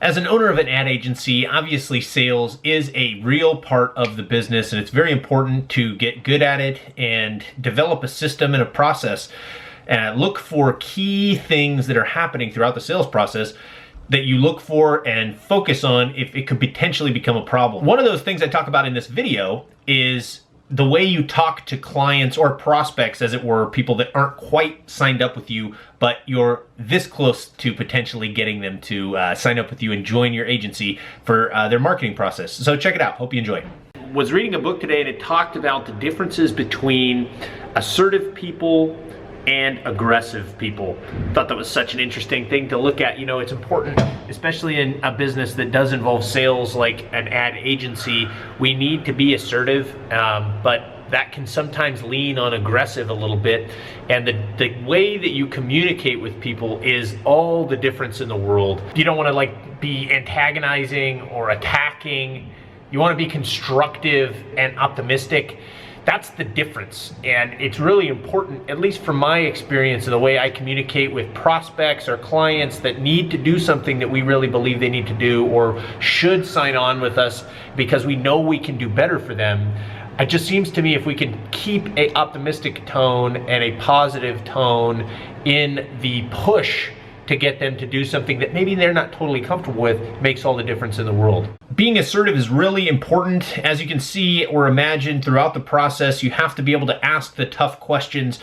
As an owner of an ad agency, obviously sales is a real part of the business, and it's very important to get good at it and develop a system and a process. Look for key things that are happening throughout the sales process that you look for and focus on if it could potentially become a problem. One of those things I talk about in this video is the way you talk to clients or prospects, as it were, people that aren't quite signed up with you, but you're this close to potentially getting them to sign up with you and join your agency for their marketing process. So check it out. Hope you enjoy. Was reading a book today and it talked about the differences between assertive people and aggressive people. Thought that was such an interesting thing to look at. You know, it's important, especially in a business that does involve sales like an ad agency. We need to be assertive, but that can sometimes lean on aggressive a little bit. And the way that you communicate with people is all the difference in the world. You don't want to be antagonizing or attacking. You want to be constructive and optimistic. That's the difference, and it's really important, at least from my experience and the way I communicate with prospects or clients that need to do something that we really believe they need to do or should sign on with us because we know we can do better for them. It just seems to me if we can keep an optimistic tone and a positive tone in the push to get them to do something that maybe they're not totally comfortable with, makes all the difference in the world. Being assertive is really important. As you can see or imagine throughout the process, you have to be able to ask the tough questions,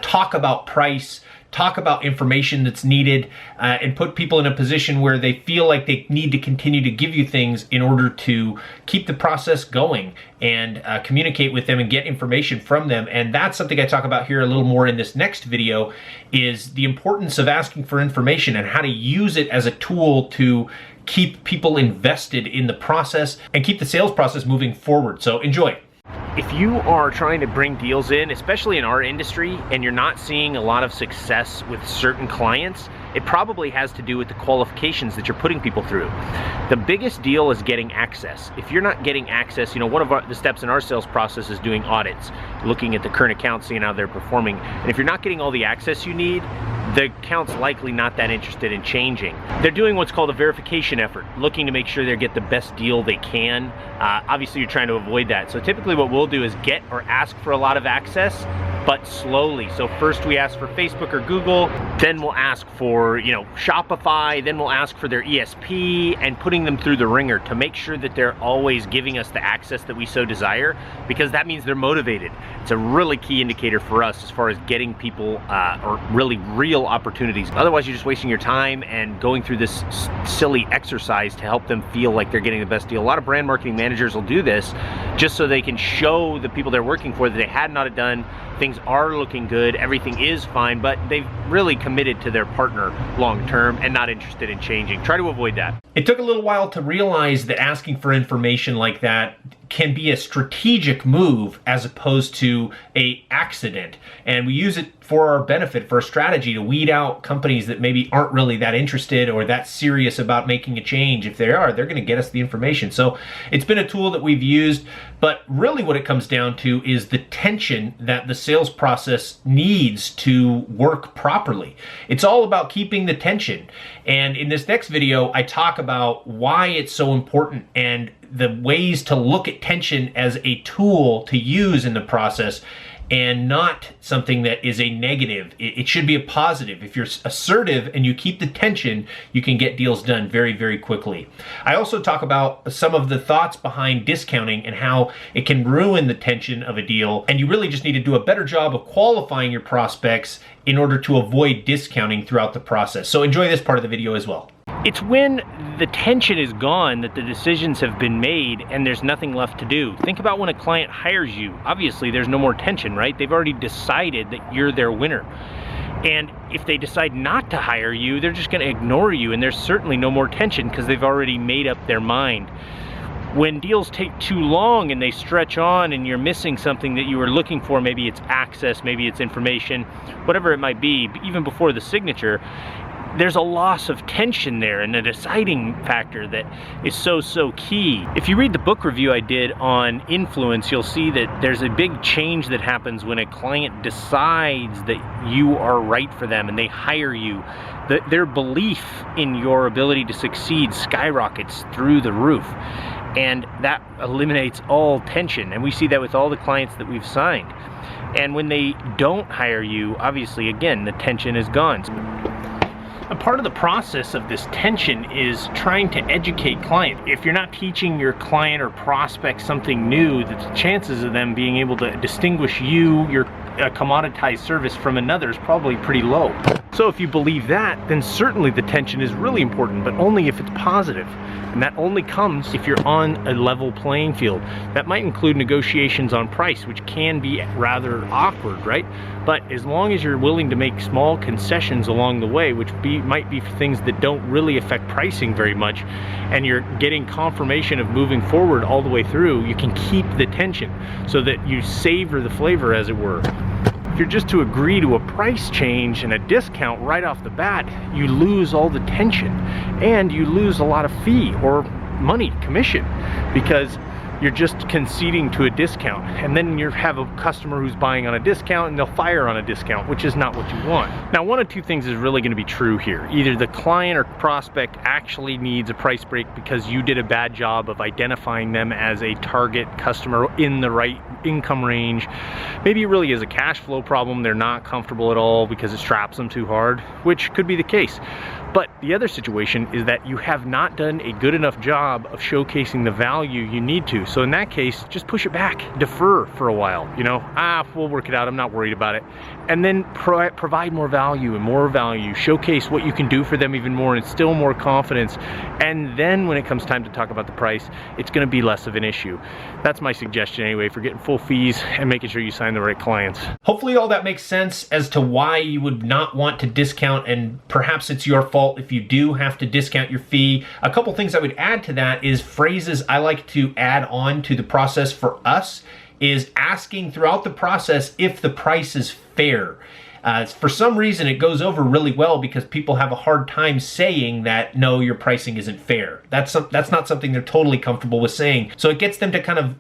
talk about price, talk about information that's needed, and put people in a position where they feel like they need to continue to give you things in order to keep the process going and communicate with them and get information from them. And that's something I talk about here a little more in this next video, is the importance of asking for information and how to use it as a tool to keep people invested in the process and keep the sales process moving forward. So enjoy. If you are trying to bring deals in, especially in our industry, and you're not seeing a lot of success with certain clients, it probably has to do with the qualifications that you're putting people through. The biggest deal is getting access. If you're not getting access, you know, one of the steps in our sales process is doing audits, looking at the current accounts, seeing how they're performing. And if you're not getting all the access you need, the account's likely not that interested in changing. They're doing what's called a verification effort, looking to make sure they get the best deal they can. Obviously, you're trying to avoid that. So typically what we'll do is get or ask for a lot of access, but slowly. So first we ask for Facebook or Google, then we'll ask for, you know, Shopify, then we'll ask for their ESP, and putting them through the ringer to make sure that they're always giving us the access that we so desire, because that means they're motivated. It's a really key indicator for us as far as getting people or really real opportunities. Otherwise, you're just wasting your time and going through this silly exercise to help them feel like they're getting the best deal. A lot of brand marketing managers will do this just so they can show the people they're working for that they had not done, things are looking good, everything is fine, but they've really committed to their partner long term and not interested in changing. Try to avoid that. It took a little while to realize that asking for information like that can be a strategic move as opposed to an accident. And we use it for our benefit, for a strategy to weed out companies that maybe aren't really that interested or that serious about making a change. If they are, they're going to get us the information. So it's been a tool that we've used, but really what it comes down to is the tension that the sales process needs to work properly. It's all about keeping the tension. And in this next video, I talk about why it's so important and the ways to look at tension as a tool to use in the process and not something that is a negative. It should be a positive. If you're assertive and you keep the tension, you can get deals done very, very quickly. I also talk about some of the thoughts behind discounting and how it can ruin the tension of a deal. And you really just need to do a better job of qualifying your prospects in order to avoid discounting throughout the process. So enjoy this part of the video as well. It's when the tension is gone that the decisions have been made and there's nothing left to do. Think about when a client hires you. Obviously, there's no more tension, right? They've already decided that you're their winner. And if they decide not to hire you, they're just going to ignore you, and there's certainly no more tension because they've already made up their mind. When deals take too long and they stretch on and you're missing something that you were looking for, maybe it's access, maybe it's information, whatever it might be, even before the signature, there's a loss of tension there and a deciding factor that is so key. If you read the book review I did on influence, you'll see that there's a big change that happens when a client decides that you are right for them and they hire you. Their belief in your ability to succeed skyrockets through the roof, and that eliminates all tension, and we see that with all the clients that we've signed. And when they don't hire you, obviously again the tension is gone. A part of the process of this tension is trying to educate client. If you're not teaching your client or prospect something new, the chances of them being able to distinguish you, your commoditized service from another is probably pretty low. So if you believe that, then certainly the tension is really important, but only if it's positive. And that only comes if you're on a level playing field. That might include negotiations on price, which can be rather awkward, right? But as long as you're willing to make small concessions along the way, which might be things that don't really affect pricing very much, and you're getting confirmation of moving forward all the way through, you can keep the tension so that you savor the flavor, as it were. If you're just to agree to a price change and a discount right off the bat, you lose all the tension and you lose a lot of fee or money, commission, because you're just conceding to a discount, and then you have a customer who's buying on a discount and they'll fire on a discount, which is not what you want. Now, one of two things is really going to be true here. Either the client or prospect actually needs a price break because you did a bad job of identifying them as a target customer in the right income range. Maybe it really is a cash flow problem. They're not comfortable at all because it straps them too hard, which could be the case. But the other situation is that you have not done a good enough job of showcasing the value you need to. So in that case, just push it back, defer for a while, you know, we'll work it out, I'm not worried about it. And then provide more value and more value, showcase what you can do for them even more, and instill more confidence. And then when it comes time to talk about the price, it's gonna be less of an issue. That's my suggestion anyway, for getting full fees and making sure you sign the right clients. Hopefully all that makes sense as to why you would not want to discount, and perhaps it's your fault if you do have to discount your fee. A couple things I would add to that is phrases I like to add on to the process for us is asking throughout the process if the price is fair. For some reason it goes over really well because people have a hard time saying that, no, your pricing isn't fair. That's not something they're totally comfortable with saying. So it gets them to kind of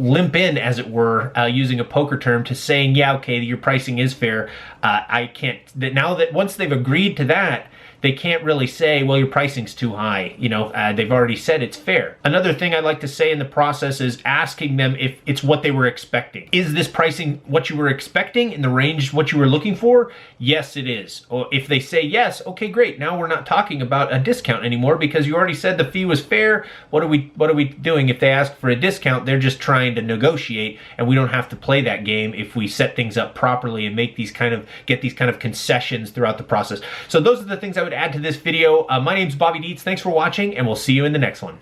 limp in, as it were, using a poker term, to saying, yeah, okay, your pricing is fair. I can't, now that once they've agreed to that, they can't really say, well, your pricing's too high. You know, they've already said it's fair. Another thing I like to say in the process is asking them if it's what they were expecting. Is this pricing what you were expecting, in the range what you were looking for? Yes, it is. Or if they say yes, okay, great. Now we're not talking about a discount anymore because you already said the fee was fair. What are we doing? If they ask for a discount, they're just trying to negotiate, and we don't have to play that game if we set things up properly and make these get these kind of concessions throughout the process. So those are the things I would add to this video. My name's Bobby Dietz. Thanks for watching, and we'll see you in the next one.